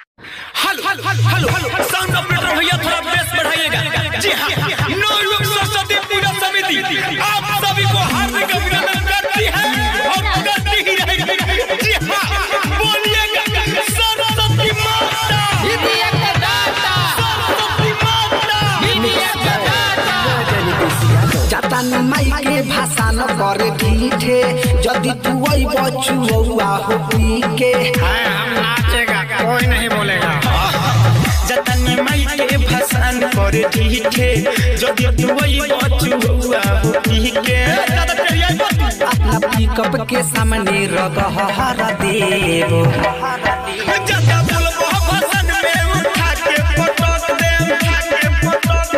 Hello hello hello sound operator भैया थोड़ा base बढ़ाइएगा। जी हाँ, नौ युग सरस्वती पूजा समिति आप सभी को हार्दिक अभिनंदन करती है और करती ही रहेगी। जी हाँ, बोलिएगा सरस्वती माता, सरस्वती माता। जातानी माई के भाषा न करे ठीठे, जदि तू आई बचुआ हो पी के हम नाचेगा कोई नहीं बोलेगा। जतन माई के भाषण पर ठीठे, जदि तू आई बचुआ हो पी के अपना पिकअप के सामने रगहर देव। ज्यादा बोलबो भाषण में उठा के पटक दे,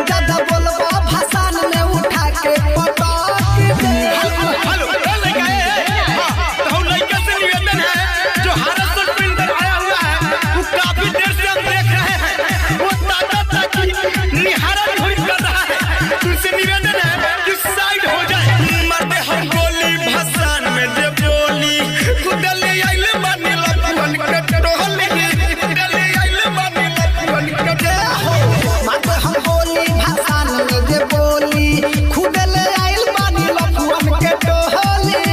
ज्यादा बोलबो भाषण में उठा के पटक दे। हेलो लड़का तो लड़का से निवेदन है जो हारसर बिल्डर आया हुआ है, वो काफी देर से हम देख रहे हैं, वो ताजा ताकि निहारा नहीं कर रहा है। तुमसे निवेदन है कि साइड हो जाए। मरते हम गोली भाषण में दे बोली खुदले आइले माने लपन के टोले, खुदले आइले माने लपन के माते हम बोली भाषण में दे बोली, खुदले आइल बानी लफुअन के टोली।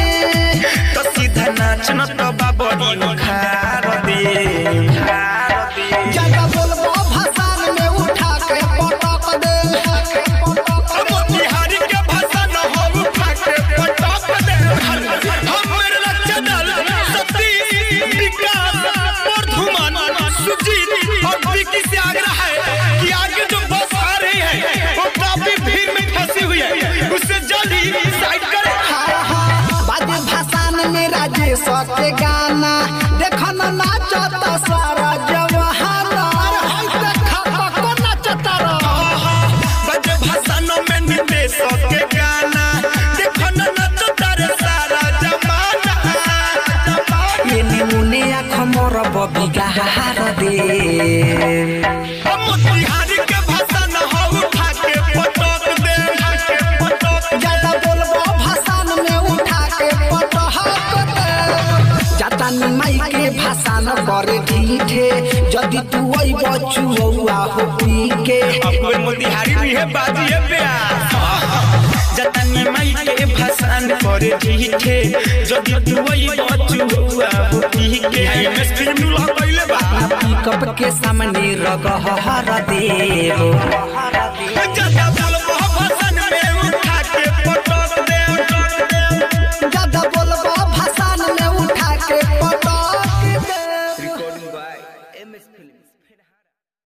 तो सीधा नाच न तो बाबरी उखाड़ दे। ज्यादा बोलबो भाषण में उठा के पटक दे। बिहारी के भाषा न हो उठा के पटक दे। हम मेरे लक्ष्य दल सतीश, विकास और धुमान, सुजीत और विकी से आग्रह है कि आगे जो बस आ रही है वो काफी भीड़ में फंसी हुई है, उससे जल्दी साइड करें। बाजे भाषण में राजेश के गाना, देखो न नाचत सारा जवाहर। देखा को नाचता बजे भाषणों में निदेश के गाना, देखो न नचता रे सारा जमाना। ये निमुने आँख मोर बिगाड़ दे। हम बिहारी के भाषा न हो उठा के पटक दे, ज्यादा बोलबो भाषण में उठा के पटक दे। जातानी माई के भाषा न करे ठीठे, जदि तू आई बचुआ हो पी के अब मोतिहारी भी है बाजी है प्यार। जतन माई के भाषण पर ठीठे, जदि तू आई बचुआ हो पी के एमएस फिल्म ला पहले बा। पिकअप के सामने रगहर देव। ज्यादा बोलबो भाषण में उठा के पटक दे, ज्यादा बोलबो भाषण में उठा के पटक दे। Recording by MS Films.